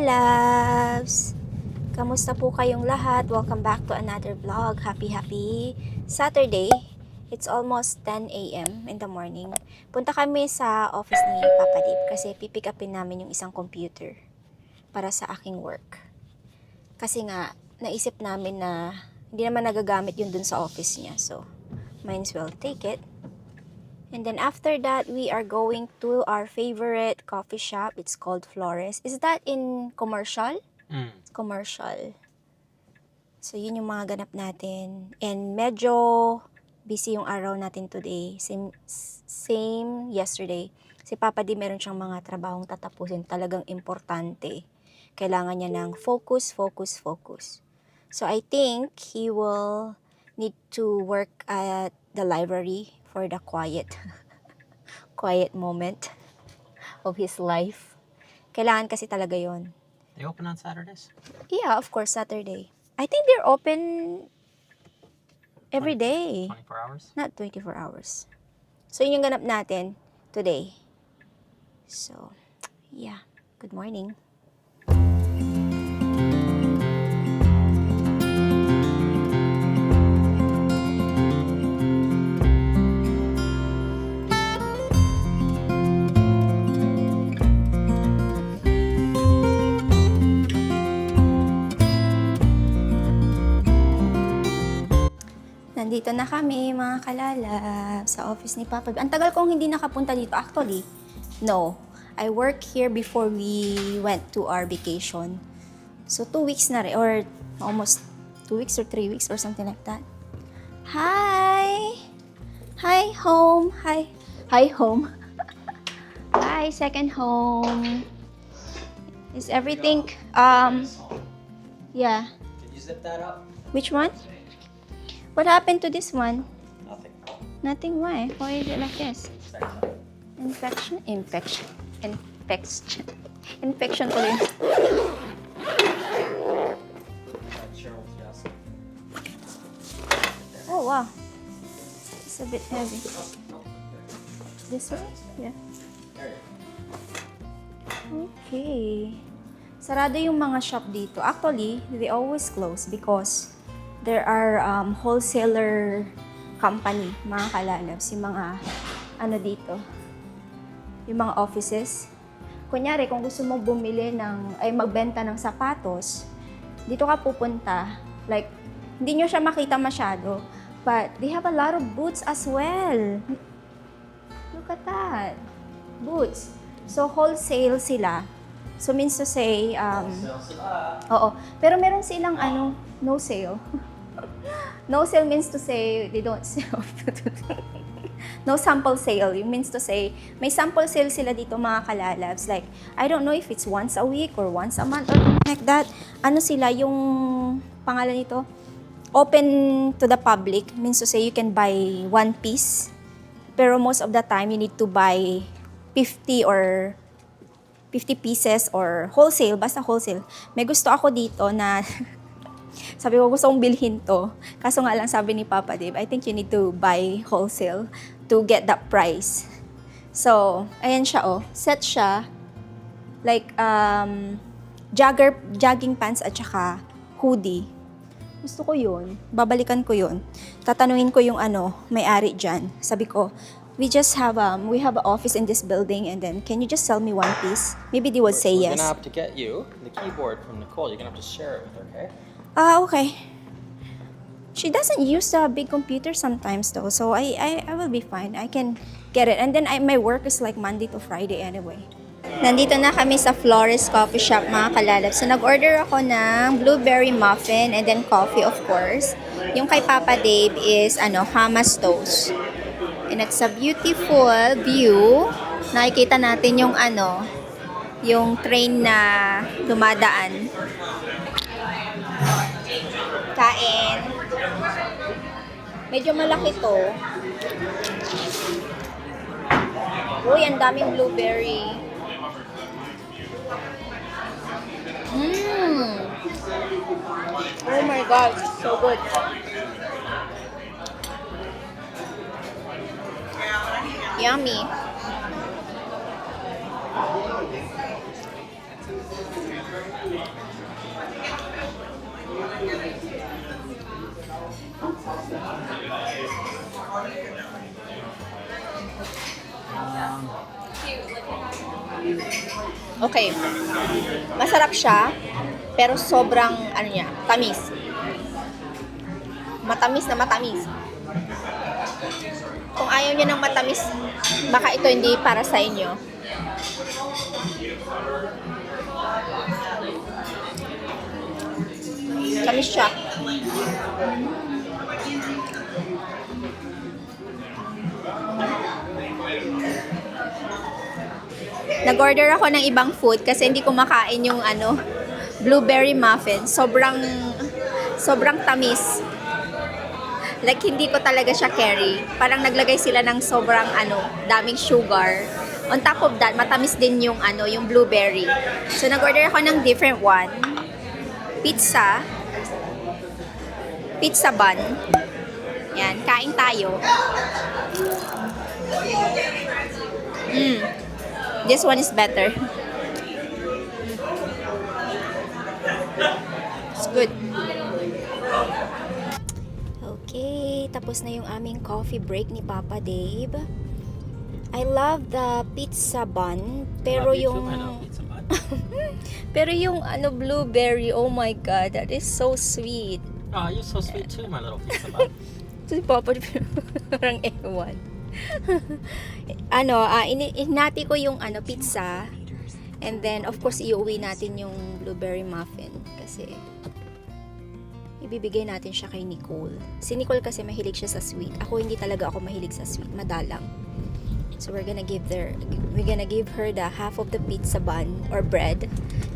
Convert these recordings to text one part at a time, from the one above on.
Loves! Kamusta po kayong lahat? Welcome back to another vlog. Happy Saturday. It's almost 10 a.m. in the morning. Punta kami sa office ni Papa Dave kasi pipick upin namin yung isang computer para sa aking work. Kasi nga, naisip namin na hindi naman nagagamit yun dun sa office niya. So, might as well take it. And then after that, we are going to our favorite coffee shop. It's called Flores. Is that in Commercial? It's Commercial. So, yun yung mga ganap natin. And medyo busy yung araw natin today. Same yesterday. Si Papa di meron siyang mga trabahong tatapusin. Talagang importante. Kailangan niya ng focus. So, I think he will need to work at the library for the quiet moment of his life. Kailangan kasi talaga yon. They open on Saturdays? Yeah, of course, Saturday. I think they're open every day. 24 hours? Not 24 hours. So, yun yung ganap natin today. So, yeah. Good morning. Nandito na kami, mga kalalab, sa office ni Papa. Ang tagal kong hindi nakapunta dito. Actually, no. I work here before we went to our vacation. So, 2 weeks na rin. Or almost 2 weeks or 3 weeks or something like that. Hi! Hi, home! Hi! Hi, home! Hi, second home! Is everything, yeah. Did you zip that up? Which one? What happened to this one? Nothing. Nothing, why? Why is it like this? Infection ko rin. Cheryl's desk. Oh, wow. It's a bit heavy. This one? Yeah. Okay. Sarado yung mga shop dito. Actually, they always close because there are wholesaler company, mga kalalabs, yung mga dito, yung mga offices. Kunyari, kung gusto mo bumili magbenta ng sapatos, dito ka pupunta. Like, hindi nyo siya makita masyado, but they have a lot of boots as well. Look at that. Boots. So, wholesale sila. So, means to say, oo. Pero meron silang no sale. No sale means to say they don't sell. No sample sale. It means to say, may sample sale sila dito, mga kalalabs. Like, I don't know if it's once a week or once a month or something like that. Ano sila, yung pangalan nito? Open to the public. Means to say you can buy one piece. Pero most of the time, you need to buy 50 pieces or wholesale, basta wholesale. May gusto ako dito na sabi ko gusto kong bilhin to. Kaso nga lang sabi ni Papa Dave, I think you need to buy wholesale to get that price. So, ayan siya Set siya like jogging pants at saka hoodie. Gusto ko yun. Babalikan ko yun. Tatanungin ko yung may-ari dyan. Sabi ko, we have an office in this building, and then can you just sell me one piece? Maybe they would say yes. We're gonna have to get you the keyboard from Nicole. You're gonna have to share it with her, okay? Okay. She doesn't use a big computer sometimes though, so I will be fine. I can get it. And then my work is like Monday to Friday anyway. Nandito na kami sa Flores Coffee Shop, mga kalalab. So, nag-order ako ng blueberry muffin and then coffee, of course. Yung kay Papa Dave is, Hamas toast. And it's a beautiful view. Nakikita natin yung, yung train na dumadaan. Kain. Medyo malaki to. Uy, ang daming blueberry. Oh my God, so good. Yummy. Okay. Masarap siya, pero sobrang, ano niya, tamis. Matamis na matamis. Kung ayaw niyo ng matamis, baka ito hindi para sa inyo. Tamis siya. Nag-order ako ng ibang food kasi hindi ko makain yung blueberry muffin. Sobrang tamis. Like, hindi ko talaga siya carry. Parang naglagay sila ng sobrang daming sugar. On top of that, matamis din yung yung blueberry. So, nag-order ako ng different one. Pizza bun. Yan, kain tayo. This one is better. It's good. Okay, tapos na yung aming coffee break ni Papa Dave. I love the pizza bun, pero pero yung blueberry, oh my god, that is so sweet. Oh, you're so sweet too, my little pizza bun. Si Papa parang ewan. Inati ko yung pizza, and then of course iuwi natin yung blueberry muffin kasi ibibigay natin siya kay Nicole. Si Nicole kasi mahilig siya sa sweet. Ako hindi talaga ako mahilig sa sweet, madalang. So we're gonna give her the half of the pizza bun or bread,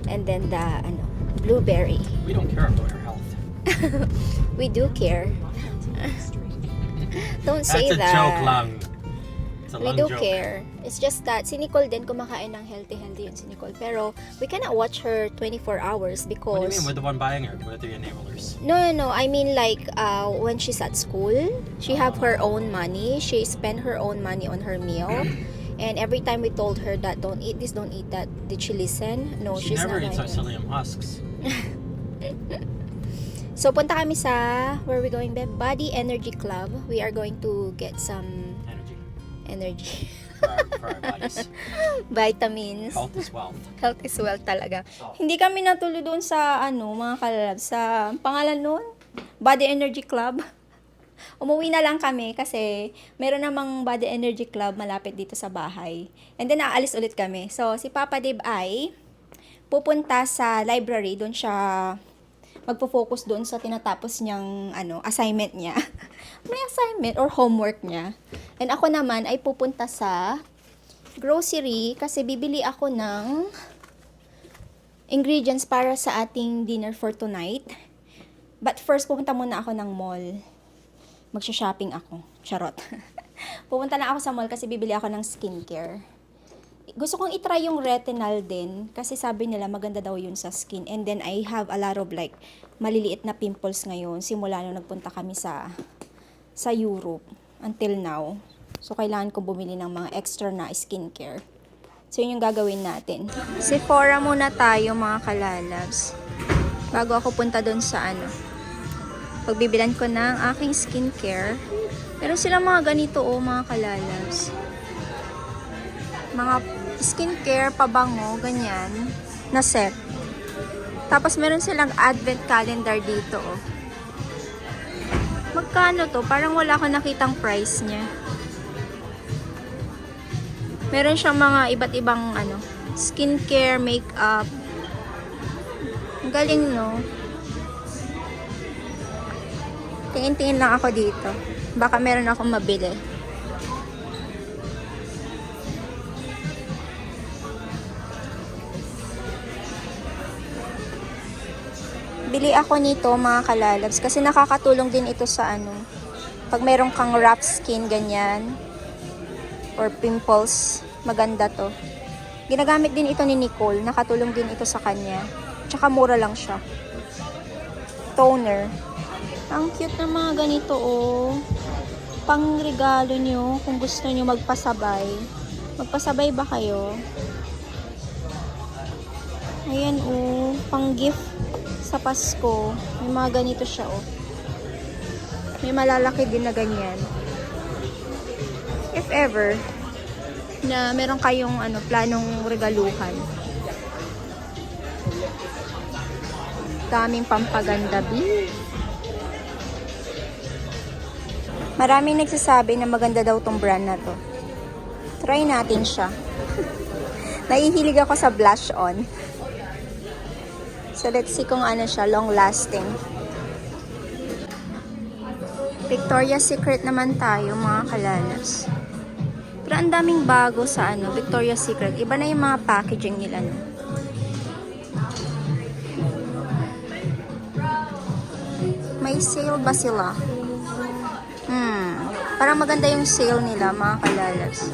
and then the blueberry. We don't care about her health. We do care. Don't say That's a that. joke lang. It's a We long do joke. care. It's just that si Nicole din kumakain ng healthy yun si Nicole. Pero we cannot watch her 24 hours because... What do you mean? We're the one buying her. We're the enablers. No. I mean like when she's at school, she have her own money. She spend her own money on her meal. And every time we told her that don't eat this, don't eat that, did she listen? No, She she's never not eats like our that. psyllium husks. So punta kami sa, where are we going, babe? Body Energy Club. We are going to get some energy. For our bodies. Vitamins. Health is wealth. Health is wealth talaga. Hindi kami natuloy doon sa mga kalalab, sa pangalan noon, Body Energy Club. Umuwi na lang kami kasi meron namang Body Energy Club malapit dito sa bahay. And then aalis ulit kami. So si Papa Dave ay pupunta sa library, doon siya magpo-focus doon sa tinatapos niyang assignment niya. May assignment or homework niya. And ako naman ay pupunta sa grocery kasi bibili ako ng ingredients para sa ating dinner for tonight. But first, pupunta muna ako ng mall. Magsha-shopping ako. Charot. Pupunta lang ako sa mall kasi bibili ako ng skincare. Gusto kong itry yung retinol din kasi sabi nila maganda daw yun sa skin. And then I have a lot of like maliliit na pimples ngayon simula nung nagpunta kami sa Europe until now. So kailangan ko bumili ng mga extra na skincare. So yun yung gagawin natin. Sephora muna tayo mga kalalabs. Bago ako punta doon sa pagbibilan ko ng aking skincare. Meron silang mga ganito mga kalalabs. Mga skincare, pabango, ganyan, na set. Tapos meron silang advent calendar dito, Magkano to? Parang wala akong nakitang price niya. Meron siyang mga iba't ibang skincare, makeup. Ang galing, no? Tingin-tingin lang ako dito. Baka meron akong mabili. Bili ako nito mga kalalabs kasi nakakatulong din ito sa pag meron kang rough skin ganyan or pimples, maganda to. Ginagamit din ito ni Nicole, nakatulong din ito sa kanya. Tsaka mura lang siya. Toner. Ang cute na mga ganito pang regalo nyo kung gusto nyo magpasabay. Magpasabay ba kayo? Ayan, oh. Pang gift sa Pasko. May mga ganito siya, oh. May malalaki din na ganyan. If ever, na meron kayong planong regaluhan. Daming pampaganda, B. Maraming nagsasabi na maganda daw tong brand na to. Try natin siya. Nahihilig ako sa blush on. So let's see kung ano siya, long lasting. Victoria's Secret naman tayo, mga kalalas. Pero ang daming bago sa Victoria's Secret. Iba na yung mga packaging nila, no? May sale ba sila? Parang maganda yung sale nila, mga kalalas.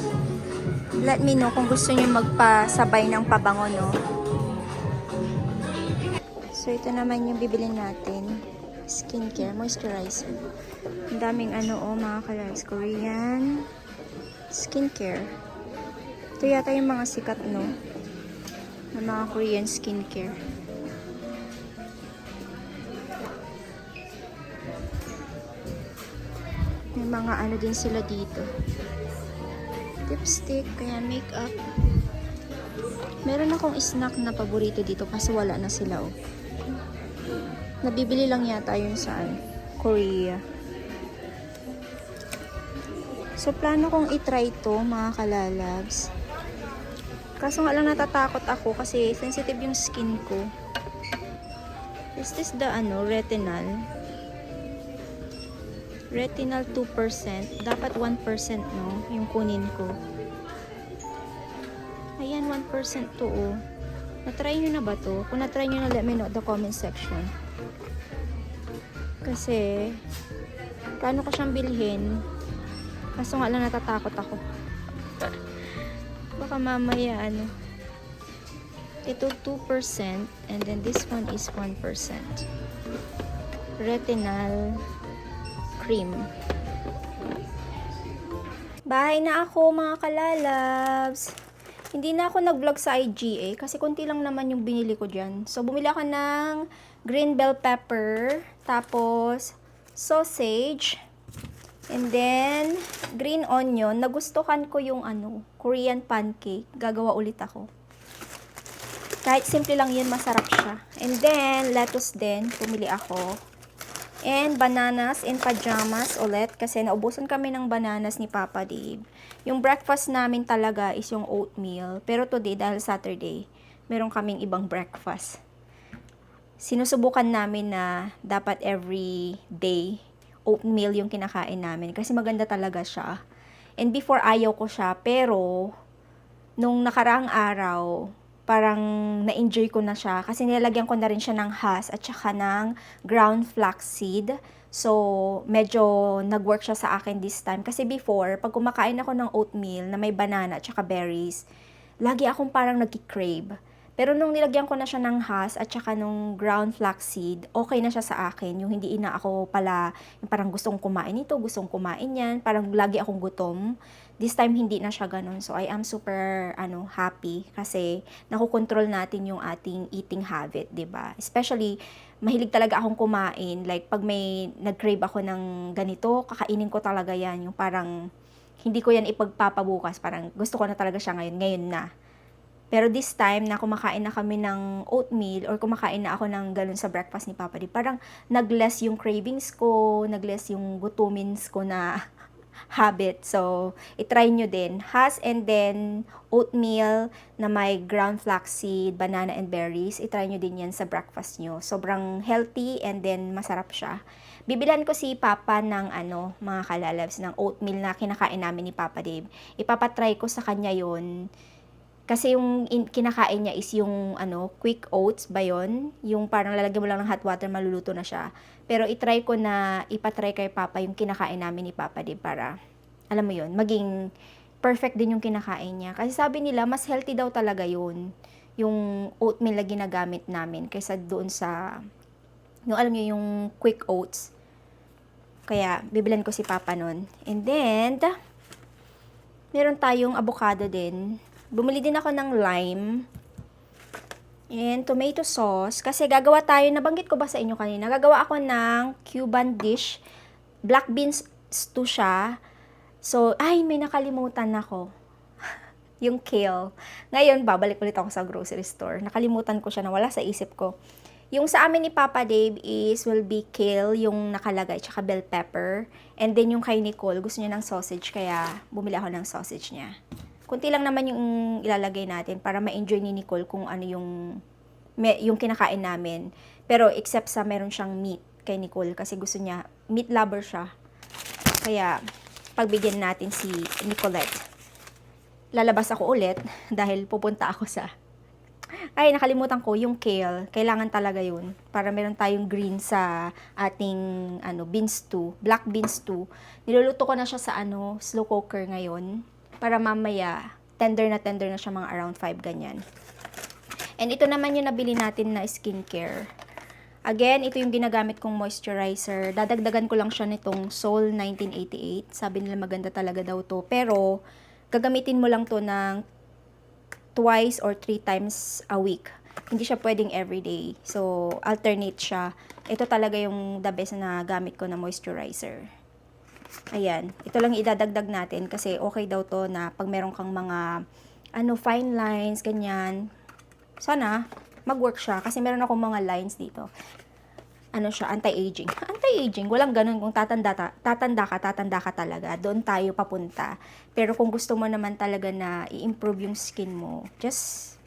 Let me know kung gusto niyo magpasabay ng pabango, no? So, ito naman yung bibilin natin. Skincare, moisturizer. Ang daming mga kalalas. Korean skincare. Ito yata yung mga sikat, no? Na mga Korean skincare. May mga din sila dito. Lipstick, kaya makeup. Meron akong snack na paborito dito kasi wala na sila, oh. Nabibili lang yata yun sa Korea. So, plano kong itry to, mga kalalabs. Kaso nga lang natatakot ako kasi sensitive yung skin ko. Is this the retinal? Retinal 2%. Dapat 1%, no? Yung kunin ko. Ayan, 1% to, oh. Na-try nyo na ba to? Kung na-try nyo na, let me know the comment section. Kasi, plano ko siyang bilhin. Kaso nga lang natatakot ako. Baka mamaya, ito 2%, and then this one is 1%. Retinal cream. Bahay na ako, mga kalalabs. Hindi na ako nag-vlog sa IGA kasi konti lang naman yung binili ko dyan. So, bumili ako ng green bell pepper, tapos sausage, and then green onion. Nagustuhan ko yung Korean pancake. Gagawa ulit ako. Kahit simple lang yun, masarap siya. And then, lettuce din. Pumili ako. And bananas in pajamas ulit kasi naubusan kami ng bananas ni Papa Dave. Yung breakfast namin talaga is yung oatmeal. Pero today, dahil Saturday, meron kaming ibang breakfast. Sinusubukan namin na dapat every day, oatmeal yung kinakain namin. Kasi maganda talaga siya. And before, ayaw ko siya. Pero, nung nakaraang araw, parang na-enjoy ko na siya kasi nilalagyan ko na rin siya ng Hass at saka ng ground flaxseed. So, medyo nag-work siya sa akin this time. Kasi before, pag kumakain ako ng oatmeal na may banana at saka berries, lagi akong parang nagki-crave. Pero nung nilagyan ko na siya ng Hass at saka nung ground flaxseed, okay na siya sa akin. Yung hindi na ako pala, yung parang gustong kumain ito, gustong kumain yan. Parang lagi akong gutom. This time, hindi na siya ganun. So, I am super, happy kasi nakukontrol natin yung ating eating habit, 'di ba? Especially, mahilig talaga akong kumain. Like, pag may nag-crave ako ng ganito, kakainin ko talaga yan. Yung parang, hindi ko yan ipagpapabukas. Parang, gusto ko na talaga siya ngayon na. Pero this time, na kumakain na kami ng oatmeal or kumakain na ako ng ganun sa breakfast ni Papa Di, parang nag-less yung cravings ko, nag-less yung gutumins ko na habit. So, itry nyo din. Hass and then oatmeal na may ground flaxseed, banana and berries. Itry nyo din yan sa breakfast nyo. Sobrang healthy and then masarap siya. Bibilan ko si Papa ng mga kalalabs, ng oatmeal na kinakain namin ni Papa Dave. Ipapatry ko sa kanya yon. Kasi yung kinakain niya is yung quick oats ba yun? Yung parang lalagyan mo lang ng hot water, maluluto na siya. Pero itry ko na ipatry kay Papa yung kinakain namin ni Papa Dave para, alam mo yun, maging perfect din yung kinakain niya. Kasi sabi nila, mas healthy daw talaga yun. Yung oatmeal na ginagamit namin kaysa doon sa, yung alam niyo, yung quick oats. Kaya, bibilan ko si Papa nun. And then, meron tayong avocado din. Bumili din ako ng lime. And tomato sauce. Kasi gagawa tayo, nabanggit ko ba sa inyo kanina, gagawa ako ng Cuban dish. Black beans stew siya. So, ay, may nakalimutan ako. Yung kale. Ngayon, babalik ulit ako sa grocery store. Nakalimutan ko siya, nawala sa isip ko. Yung sa amin ni Papa Dave will be kale, yung nakalagay, tsaka bell pepper. And then yung kay Nicole, gusto niya ng sausage, kaya bumili ako ng sausage niya. Kunti lang naman yung ilalagay natin para ma-enjoy ni Nicole kung ano yung kinakain namin. Pero except sa meron siyang meat kay Nicole kasi gusto niya, meat lover siya. Kaya, pagbigyan natin si Nicolette. Lalabas ako ulit dahil pupunta ako sa... Ay, nakalimutan ko, yung kale. Kailangan talaga yun. Para meron tayong green sa ating beans stew. Black beans stew. Niluluto ko na siya sa slow cooker ngayon. Para mamaya, tender na siya mga around 5 ganyan. And ito naman yung nabili natin na skincare. Again, ito yung ginagamit kong moisturizer. Dadagdagan ko lang siya nitong Sol 1988. Sabi nila maganda talaga daw to. Pero, gagamitin mo lang to ng twice or 3 times a week. Hindi siya pwedeng everyday. So, alternate siya. Ito talaga yung the best na gamit ko na moisturizer. Ayan. Ito lang idadagdag natin kasi okay daw to na pag meron kang mga fine lines, ganyan. Sana mag-work siya kasi meron akong mga lines dito. Siya, anti-aging. Anti-aging, walang ganun. Kung tatanda ka talaga. Doon tayo papunta. Pero kung gusto mo naman talaga na i-improve yung skin mo, just,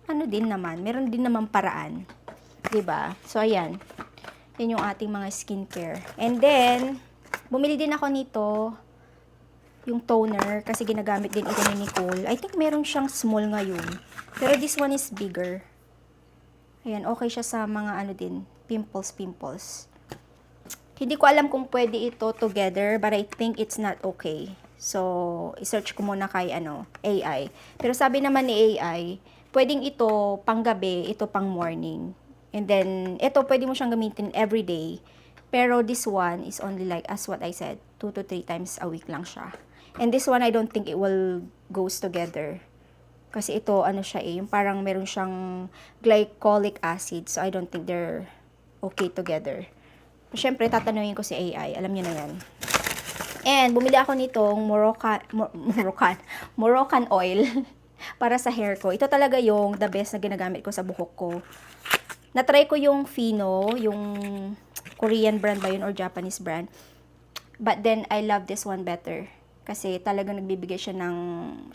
din naman. Meron din naman paraan. 'Di ba? So, ayan. Yan yung ating mga skincare. And then, bumili din ako nito, yung toner, kasi ginagamit din ito ni Nicole. I think meron siyang small ngayon. Pero this one is bigger. Ayan, okay siya sa mga pimples. Hindi ko alam kung pwede ito together, but I think it's not okay. So, i-search ko muna kay AI. Pero sabi naman ni AI, pwedeng ito pang gabi, ito pang morning. And then, ito pwede mo siyang gamitin every day. Pero this one is only like, as what I said, 2 to 3 times a week lang siya. And this one, I don't think it will goes together. Kasi ito, siya yung parang meron siyang glycolic acid. So, I don't think they're okay together. Siyempre, tatanungin ko si AI. Alam niyo na yan. And, bumili ako nitong Moroccan oil para sa hair ko. Ito talaga yung the best na ginagamit ko sa buhok ko. Natry ko yung Fino, yung Korean brand ba yun or Japanese brand. But then, I love this one better. Kasi talagang nagbibigay siya ng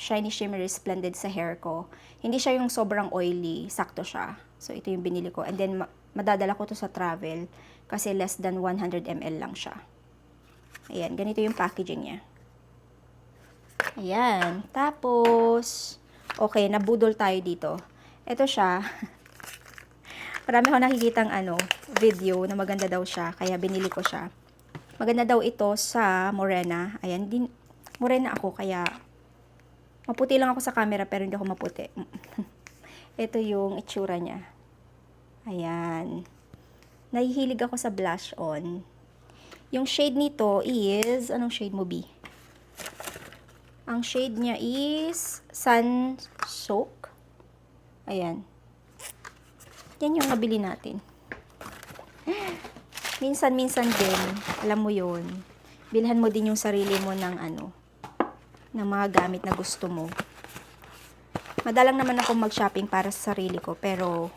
shiny, shimmery, splendid sa hair ko. Hindi siya yung sobrang oily. Sakto siya. So, ito yung binili ko. And then, madadala ko to sa travel. Kasi less than 100 ml lang siya. Ayan, ganito yung packaging niya. Ayan. Tapos, okay, nabudol tayo dito. Ito siya. Marami ako nakikitang video na maganda daw siya. Kaya binili ko siya. Maganda daw ito sa Morena. Ayan, Morena ako, kaya maputi lang ako sa camera, pero hindi ako maputi. Ito yung itsura niya. Ayan. Nahihilig ako sa blush on. Yung shade nito is, anong shade mo, B? Ang shade niya is Sun Soak. Ayan. Yan yung nabili natin. Minsan-minsan din, alam mo yun, bilhan mo din yung sarili mo ng ng mga gamit na gusto mo. Madalang naman ako mag-shopping para sa sarili ko, pero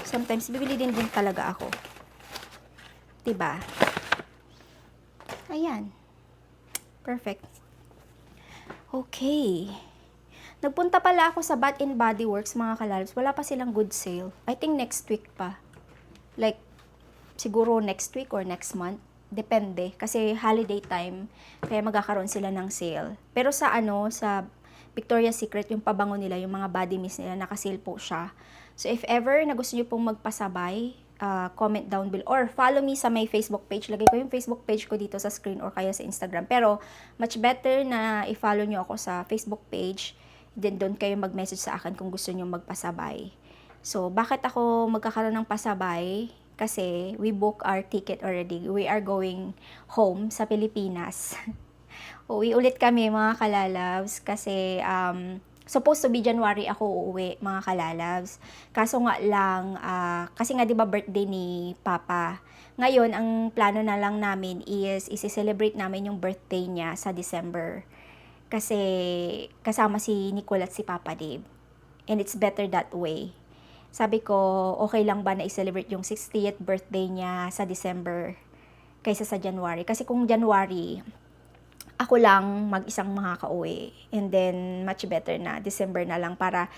sometimes bibili din talaga ako. 'Di ba? Ayan. Perfect. Okay. Nagpunta pala ako sa Bath and Body Works, mga kalalabs. Wala pa silang good sale. I think next week pa. Like, siguro next week or next month. Depende. Kasi holiday time, kaya magkakaroon sila ng sale. Pero sa sa Victoria's Secret, yung pabango nila, yung mga body mist nila, nakasale po siya. So, if ever na gusto nyo pong magpasabay, comment down below. Or follow me sa my Facebook page. Lagay ko yung Facebook page ko dito sa screen or kaya sa Instagram. Pero, much better na i-follow nyo ako sa Facebook page. Then, doon kayo mag-message sa akin kung gusto nyo magpasabay. So, bakit ako magkakaroon ng pasabay? Kasi we book our ticket already. We are going home sa Pilipinas. Uwi ulit kami, mga kalalabs, kasi Supposed to be January ako uuwi, mga kalalabs. Kaso nga lang, kasi nga 'di ba birthday ni Papa. Ngayon, ang plano na lang namin is isi-celebrate namin yung birthday niya sa December. Kasi kasama si Nicole at si Papa Dave. And it's better that way. Sabi ko, okay lang ba na i-celebrate yung 60th birthday niya sa December kaysa sa January? Kasi kung January, ako lang mag-isang makakauwi. And then, much better na December na lang para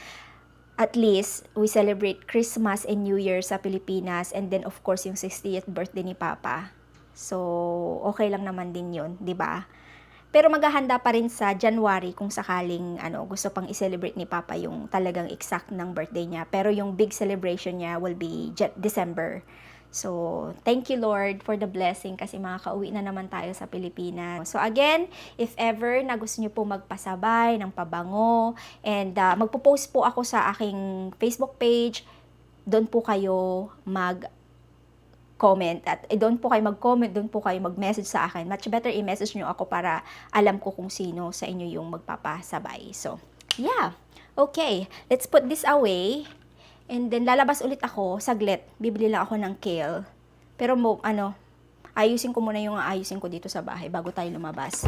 at least we celebrate Christmas and New Year sa Pilipinas. And then, of course, yung 60th birthday ni Papa. So, okay lang naman din yun, di ba? Pero maghahanda pa rin sa January kung sakaling gusto pang i-celebrate ni Papa yung talagang exact ng birthday niya. Pero yung big celebration niya will be December. So, thank you Lord for the blessing kasi makakauwi na naman tayo sa Pilipinas. So again, if ever na gusto niyo po magpasabay ng pabango and magpo-post po ako sa aking Facebook page, doon po kayo comment at doon po kayo mag-comment, doon po kayo mag-message sa akin. Much better i-message niyo ako para alam ko kung sino sa inyo yung magpapasabay. So, yeah. Okay, let's put this away. And then, lalabas ulit ako, saglit, bibili lang ako ng kale. Pero, ayusin ko muna yung ayusin ko dito sa bahay bago tayo lumabas.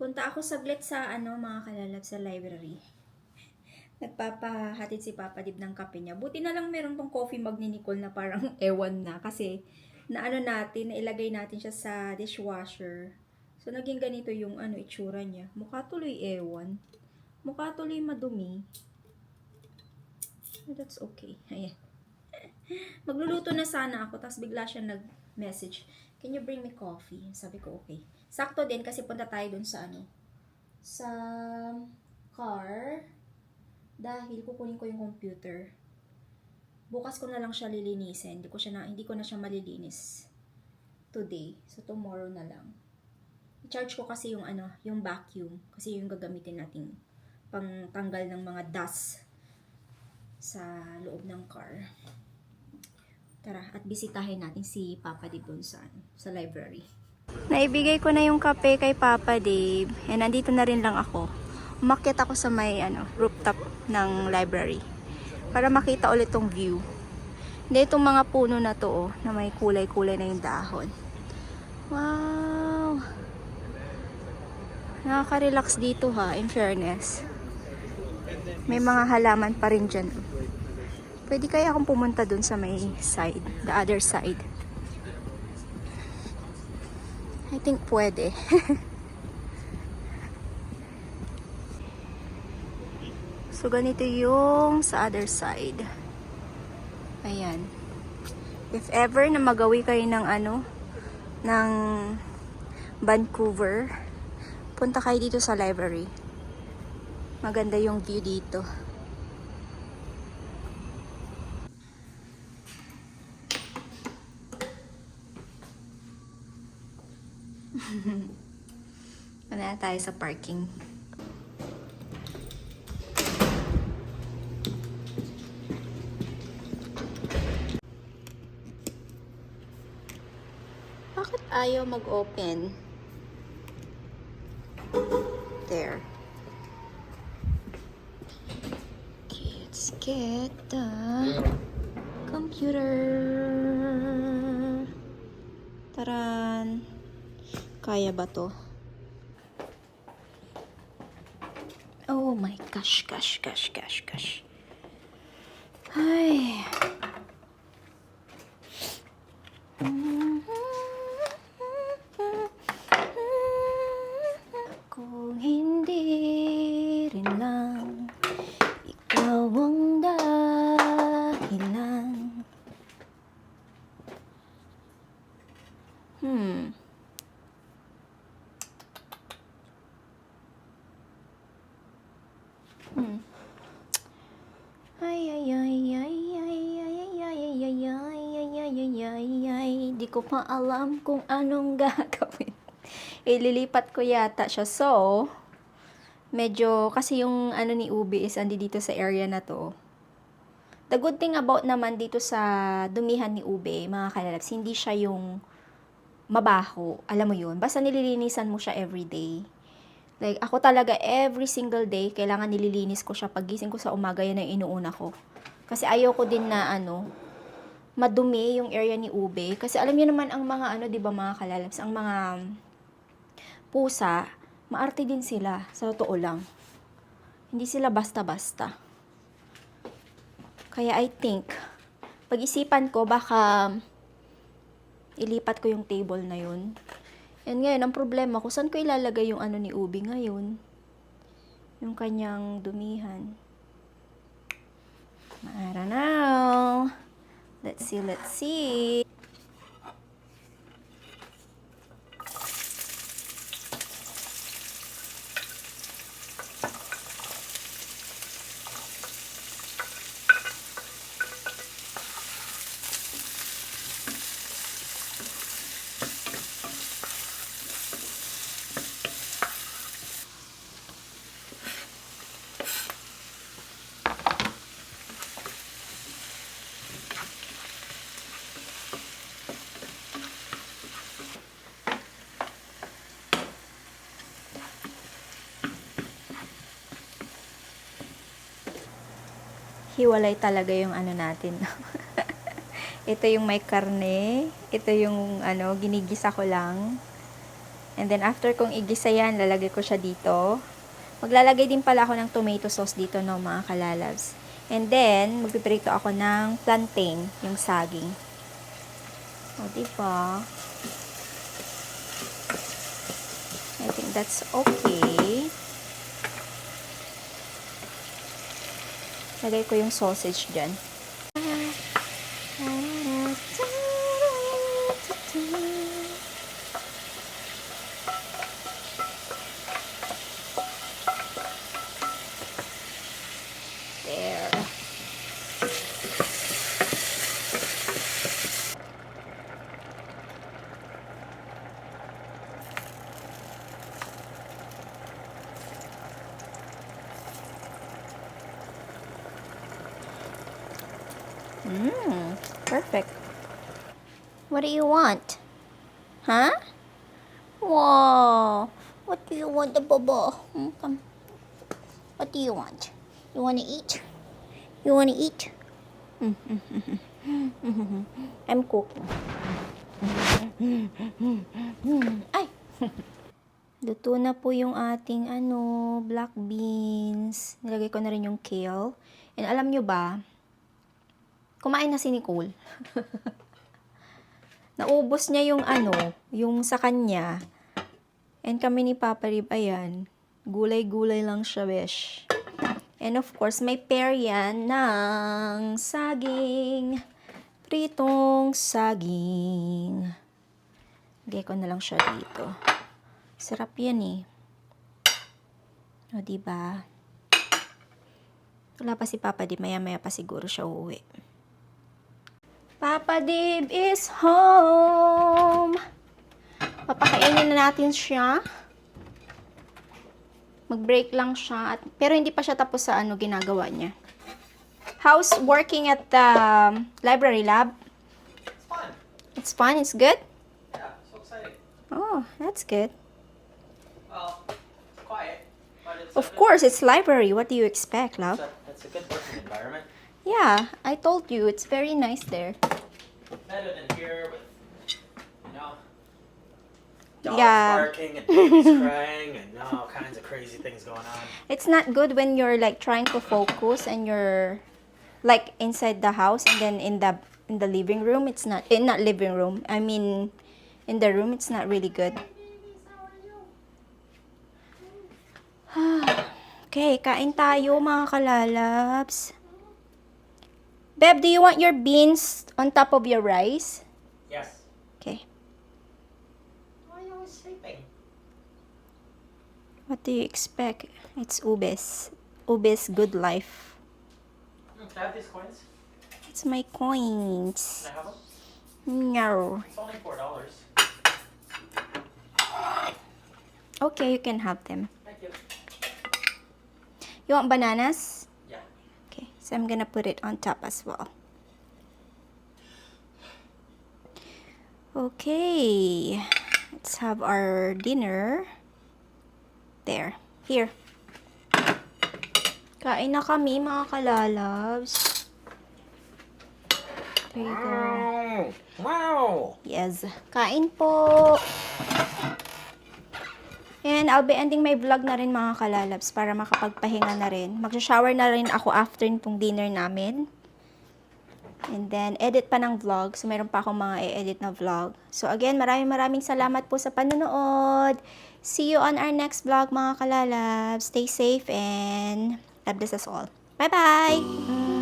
Punta ako saglit sa mga kalalab sa library. Nagpapahatid si Papa Dib ng kape niya. Buti na lang meron tong coffee mug ni Nicole na parang ewan na kasi nailagay natin siya sa dishwasher. So naging ganito yung itsura niya. Mukha tuloy ewan. Mukha tuloy madumi. That's okay. Ayan. Magluluto na sana ako tapos bigla siya nag-message. Can you bring me coffee? Sabi ko okay. Sakto din kasi punta tayo dun sa sa car dahil kukunin ko yung computer. Bukas ko na lang siya lilinisin. Hindi ko na siya malilinis today. So tomorrow na lang. I-charge ko kasi yung vacuum kasi yung gagamitin nating pangtanggal ng mga dust sa loob ng car. Tara, at bisitahin natin si Papa Dave doon sa library. Naibigay ko na yung kape kay Papa Dave. And nandito na rin lang ako. Umakyat ako sa may rooftop ng library para makita ulit tong view. Hindi itong mga puno na to na may kulay-kulay na yung dahon. Wow! Nakaka-relax dito in fairness. May mga halaman pa rin dyan. Pwede kaya akong pumunta dun sa may side, the other side. I think pwede. So, ganito yung sa other side. Ayan. If ever na magawi kayo ng ng Vancouver, punta kayo dito sa library. Maganda yung view dito. Wala tayo sa parking. Bakit ayaw mag-open? There. get the computer. Taran. Kaya ba to? Oh my gosh. Ay. Kung hindi rin lang ikaw ang dahilan. Di ko pa alam kung anong gagawin. Ililipat ko yata siya. So, medyo, kasi yung ano ni Ubi is andi dito sa area na to. The good thing about naman dito sa dumihan ni Ube, mga kalalabs, hindi siya yung mabaho. Alam mo yun? Basta nililinisan mo siya everyday. Like, ako talaga, every single day, kailangan nililinis ko siya. Paggising ko sa umaga, yan ang inuuna ko. Kasi ayoko din na, madumi yung area ni Ube. Kasi alam niyo naman ang mga, di ba mga kalalabs, ang mga pusa, maarte din sila. Sa totoo lang. Hindi sila basta-basta. Kaya I think, pag-isipan ko, baka ilipat ko yung table na yun. And ngayon, ang problema ko, saan ko ilalagay yung ni Ubi ngayon? Yung kanyang dumihan. I don't know. Let's see. Hiwalay talaga yung natin. Ito yung may karne. Ito yung ginigisa ko lang. And then after kong igisa yan, lalagay ko siya dito. Maglalagay din pala ako ng tomato sauce dito, no, mga kalalabs. And then, magpiprito ako ng plantain, yung saging. O, diba? I think that's okay. Lagay ko yung sausage dyan. There. Perfect. What do you want? Huh? Wow. What do you want, Bobo? Come. What do you want? You want to eat? You want to eat? I'm cooking. Ay! Luto na po yung ating black beans. Nilagay ko na rin yung kale. And alam nyo ba, kumain na si Nicole. Naubos niya yung yung sa kanya. And kami ni Papa Rib, ayan, gulay-gulay lang siya, besh. And of course, may pair yan ng saging. Pritong saging. Lagay ko na lang siya dito. Sarap yan eh. O, diba? Wala pa si Papa Dib. Maya-maya pa siguro siya uuwi. Papa Dib is home! Papakainin na natin siya. Mag-break lang siya. Pero hindi pa siya tapos sa ginagawa niya. How's working at the library lab? It's fun. It's fun? It's good? Yeah, so exciting. Oh, that's good. Well, it's quiet, but it's Of course, it's library. What do you expect, love? It's It's a good working environment. Yeah, I told you, it's very nice there. Better than here with, dogs Yeah. barking and babies crying and all kinds of crazy things going on. It's not good when you're like trying to focus and you're like inside the house and then in the living room it's not not living room. I mean in the room it's not really good. Okay, kain tayo mga kalalabs. Beb, do you want your beans on top of your rice? Yes. Okay. Why are you always sleeping? What do you expect? It's Ubes. Ubes good life. Can I have these coins? It's my coins. Can I have them? No. It's only $4. Okay, you can have them. Thank you. You want bananas? Yeah. Okay, so I'm gonna put it on top as well. Okay, let's have our dinner. There. Here. Kain na kami mga kalalabs. There you go. Wow. Yes. Kain po. And I'll be ending my vlog na rin mga kalalabs para makapagpahinga na rin. Mag-shower na rin ako after nitong dinner namin. And then, edit pa ng vlog. So, meron pa akong mga i-edit na vlog. So, again, maraming salamat po sa panonood. See you on our next vlog mga kalalabs. Stay safe and God bless us all. Bye-bye!